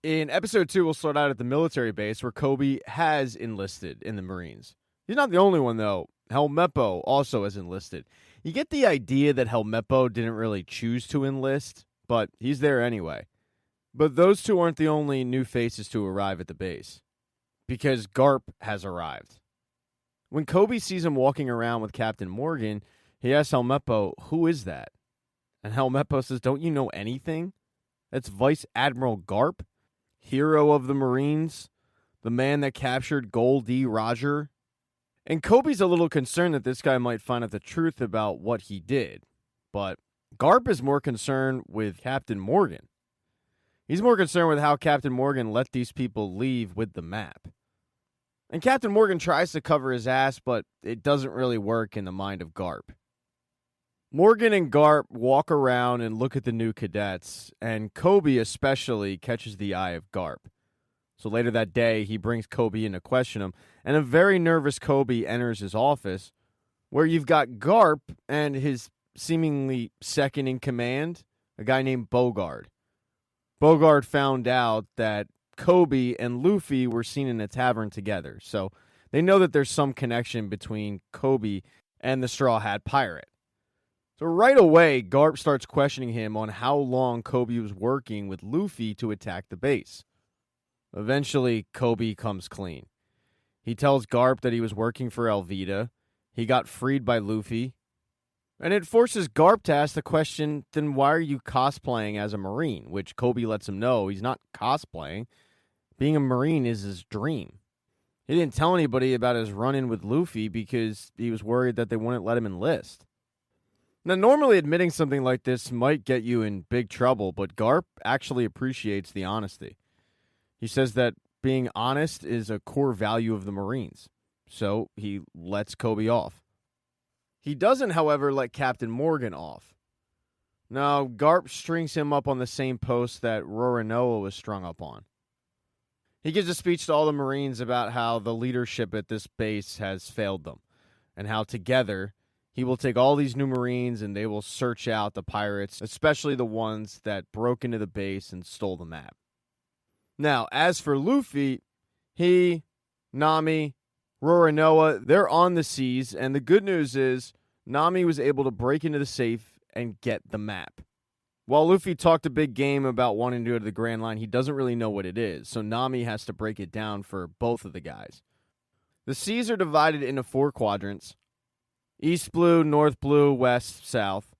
In episode 2, we'll start out at the military base where Kobe has enlisted in the Marines. He's not the only one, though. Helmeppo also has enlisted. You get the idea that Helmeppo didn't really choose to enlist, but he's there anyway. But those two aren't the only new faces to arrive at the base, because Garp has arrived. When Kobe sees him walking around with Captain Morgan, he asks Helmeppo, "Who is that?" And Helmeppo says, "Don't you know anything? That's Vice Admiral Garp, hero of the Marines, the man that captured Gold D. Roger." And Kobe's a little concerned that this guy might find out the truth about what he did. But Garp is more concerned with Captain Morgan. He's more concerned with how Captain Morgan let these people leave with the map. And Captain Morgan tries to cover his ass, but it doesn't really work in the mind of Garp. Morgan and Garp walk around and look at the new cadets, and Kobe especially catches the eye of Garp. So later that day, he brings Kobe in to question him, and a very nervous Kobe enters his office, where you've got Garp and his seemingly second in command, a guy named Bogard. Bogard found out that Kobe and Luffy were seen in a tavern together, so they know that there's some connection between Kobe and the Straw Hat Pirate. So right away, Garp starts questioning him on how long Kobe was working with Luffy to attack the base. Eventually, Kobe comes clean. He tells Garp that he was working for Elvita, he got freed by Luffy, and it forces Garp to ask the question, then why are you cosplaying as a Marine? Which Kobe lets him know he's not cosplaying. Being a Marine is his dream. He didn't tell anybody about his run-in with Luffy because he was worried that they wouldn't let him enlist. Now, normally admitting something like this might get you in big trouble, but Garp actually appreciates the honesty. He says that being honest is a core value of the Marines, so he lets Kobe off. He doesn't, however, let Captain Morgan off. No, Garp strings him up on the same post that Roronoa was strung up on. He gives a speech to all the Marines about how the leadership at this base has failed them, and how together he will take all these new Marines and they will search out the pirates, especially the ones that broke into the base and stole the map. Now, as for Luffy, he, Nami, Roronoa, they're on the seas, and the good news is Nami was able to break into the safe and get the map. While Luffy talked a big game about wanting to go to the Grand Line, he doesn't really know what it is, so Nami has to break it down for both of the guys. The seas are divided into 4 quadrants: East blue, North blue, West, South.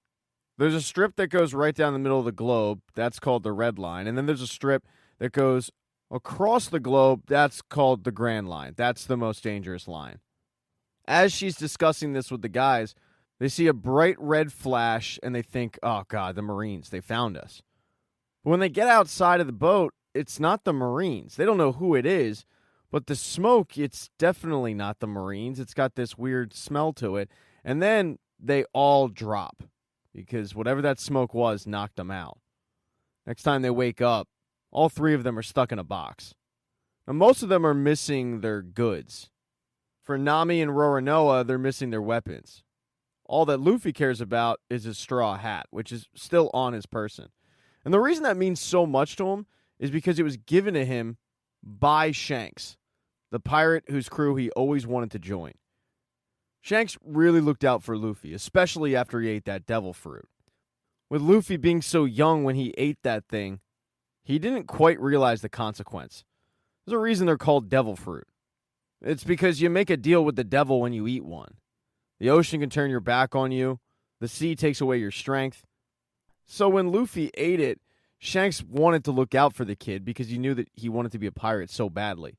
There's a strip that goes right down the middle of the globe. That's called the Red Line. And then there's a strip that goes across the globe. That's called the Grand Line. That's the most dangerous line. As she's discussing this with the guys, they see a bright red flash and they think, oh God, the Marines, they found us. But when they get outside of the boat, it's not the Marines. They don't know who it is, but the smoke, it's definitely not the Marines. It's got this weird smell to it. And then they all drop because whatever that smoke was knocked them out. Next time they wake up, all 3 of them are stuck in a box. Now, most of them are missing their goods. For Nami and Roronoa, they're missing their weapons. All that Luffy cares about is his straw hat, which is still on his person. And the reason that means so much to him is because it was given to him by Shanks, the pirate whose crew he always wanted to join. Shanks really looked out for Luffy, especially after he ate that devil fruit. With Luffy being so young when he ate that thing, he didn't quite realize the consequence. There's a reason they're called devil fruit. It's because you make a deal with the devil when you eat one. The ocean can turn your back on you. The sea takes away your strength. So when Luffy ate it, Shanks wanted to look out for the kid because he knew that he wanted to be a pirate so badly.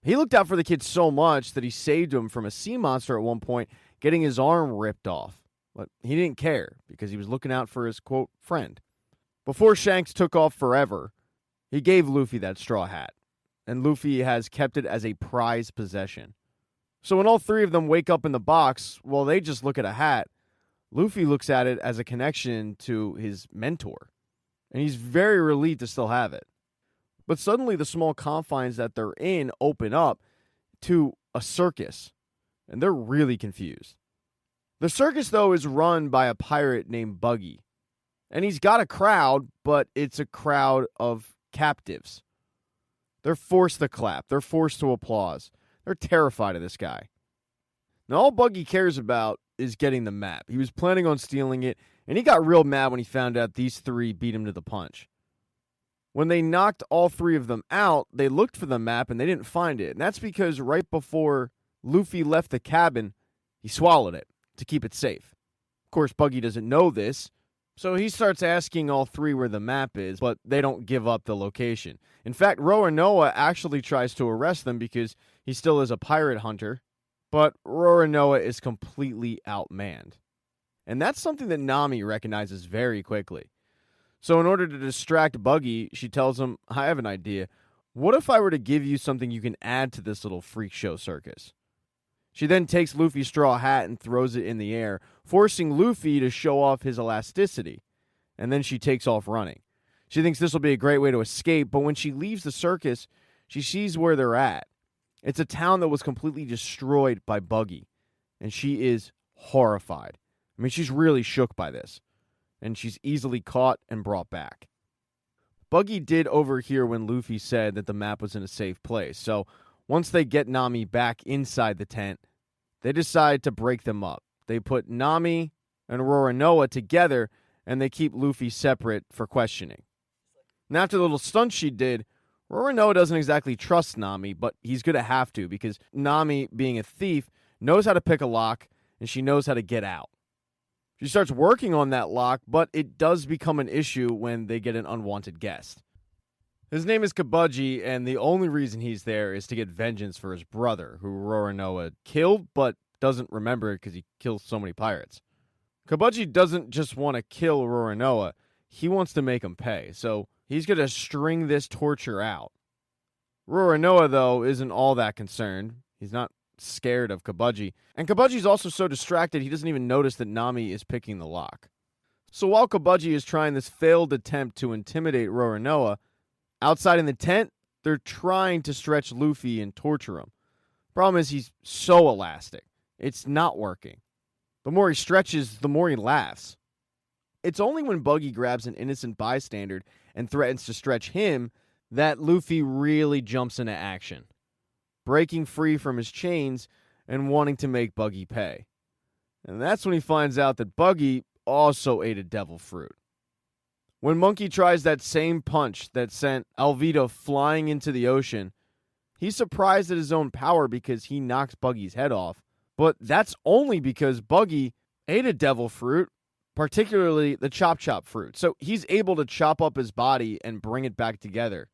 He looked out for the kid so much that he saved him from a sea monster at one point, getting his arm ripped off. But he didn't care because he was looking out for his, quote, friend. Before Shanks took off forever, he gave Luffy that straw hat, and Luffy has kept it as a prized possession. So when all 3 of them wake up in the box, well, they just look at a hat. Luffy looks at it as a connection to his mentor, and he's very relieved to still have it. But suddenly the small confines that they're in open up to a circus, and they're really confused. The circus, though, is run by a pirate named Buggy, and he's got a crowd, but it's a crowd of captives. They're forced to clap. They're forced to applause. They're terrified of this guy. Now, all Buggy cares about is getting the map. He was planning on stealing it, and he got real mad when he found out these three beat him to the punch. When they knocked all three of them out, they looked for the map and they didn't find it. And that's because right before Luffy left the cabin, he swallowed it to keep it safe. Of course, Buggy doesn't know this, so he starts asking all three where the map is, but they don't give up the location. In fact, Roronoa actually tries to arrest them because he still is a pirate hunter, but Roronoa is completely outmanned. And that's something that Nami recognizes very quickly. So in order to distract Buggy, she tells him, I have an idea. What if I were to give you something you can add to this little freak show circus? She then takes Luffy's straw hat and throws it in the air, forcing Luffy to show off his elasticity. And then she takes off running. She thinks this will be a great way to escape, but when she leaves the circus, she sees where they're at. It's a town that was completely destroyed by Buggy, and she is horrified. I mean, she's really shook by this, and she's easily caught and brought back. Buggy did overhear when Luffy said that the map was in a safe place, so once they get Nami back inside the tent, they decide to break them up. They put Nami and Roronoa together, and they keep Luffy separate for questioning. And after the little stunt she did, Roronoa doesn't exactly trust Nami, but he's going to have to because Nami, being a thief, knows how to pick a lock, and she knows how to get out. She starts working on that lock, but it does become an issue when they get an unwanted guest. His name is Kabuji, and the only reason he's there is to get vengeance for his brother, who Roronoa killed, but doesn't remember it because he kills so many pirates. Kabuji doesn't just want to kill Roronoa, he wants to make him pay, so he's going to string this torture out. Roronoa, though, isn't all that concerned. He's not scared of Kabuji, and Kabuji's also so distracted he doesn't even notice that Nami is picking the lock. So while Kabuji is trying this failed attempt to intimidate Roronoa, outside in the tent, they're trying to stretch Luffy and torture him. Problem is, he's so elastic. It's not working. The more he stretches, the more he laughs. It's only when Buggy grabs an innocent bystander and threatens to stretch him that Luffy really jumps into action, breaking free from his chains and wanting to make Buggy pay. And that's when he finds out that Buggy also ate a devil fruit. When Monkey tries that same punch that sent Alvito flying into the ocean, he's surprised at his own power because he knocks Buggy's head off. But that's only because Buggy ate a devil fruit, particularly the chop fruit. So he's able to chop up his body and bring it back together.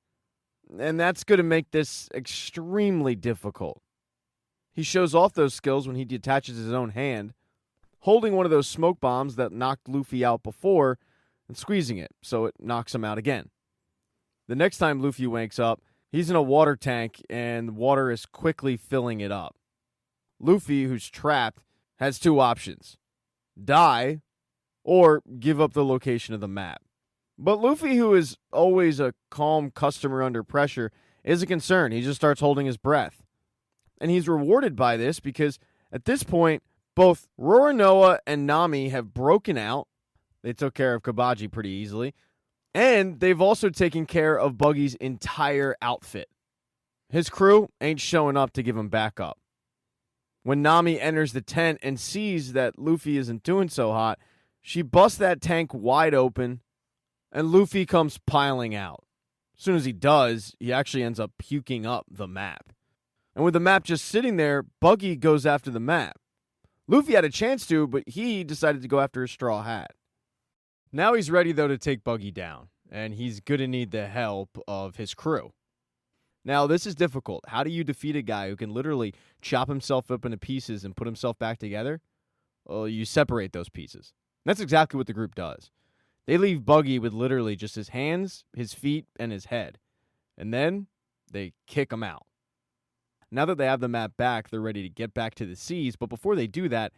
And that's going to make this extremely difficult. He shows off those skills when he detaches his own hand, holding one of those smoke bombs that knocked Luffy out before, and squeezing it so it knocks him out again. The next time Luffy wakes up, he's in a water tank and water is quickly filling it up. Luffy, who's trapped, has two options: die or give up the location of the map. But Luffy, who is always a calm customer under pressure, isn't concerned. He just starts holding his breath. And he's rewarded by this because at this point, both Roronoa and Nami have broken out. They took care of Kabuji pretty easily. And they've also taken care of Buggy's entire outfit. His crew ain't showing up to give him backup. When Nami enters the tent and sees that Luffy isn't doing so hot, she busts that tank wide open, and Luffy comes piling out. As soon as he does, he actually ends up puking up the map. And with the map just sitting there, Buggy goes after the map. Luffy had a chance to, but he decided to go after his straw hat. Now he's ready, though, to take Buggy down, and he's going to need the help of his crew. Now, this is difficult. How do you defeat a guy who can literally chop himself up into pieces and put himself back together? Well, you separate those pieces. That's exactly what the group does. They leave Buggy with literally just his hands, his feet, and his head. And then they kick him out. Now that they have the map back, they're ready to get back to the seas. But before they do that,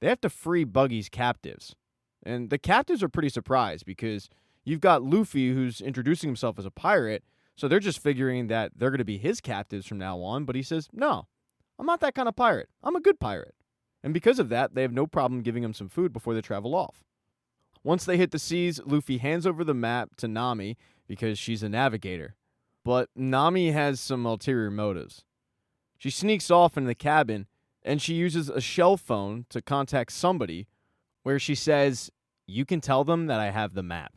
they have to free Buggy's captives. And the captives are pretty surprised because you've got Luffy, who's introducing himself as a pirate. So they're just figuring that they're going to be his captives from now on. But he says, no, I'm not that kind of pirate. I'm a good pirate. And because of that, they have no problem giving him some food before they travel off. Once they hit the seas, Luffy hands over the map to Nami because she's a navigator. But Nami has some ulterior motives. She sneaks off into the cabin, and she uses a shell phone to contact somebody, where she says, "You can tell them that I have the map."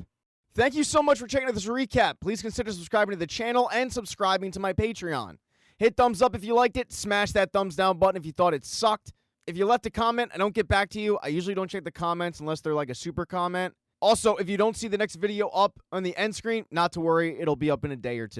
Thank you so much for checking out this recap. Please consider subscribing to the channel and subscribing to my Patreon. Hit thumbs up if you liked it. Smash that thumbs down button if you thought it sucked. If you left a comment, I don't get back to you. I usually don't check the comments unless they're like a super comment. Also, if you don't see the next video up on the end screen, not to worry, it'll be up in a day or two.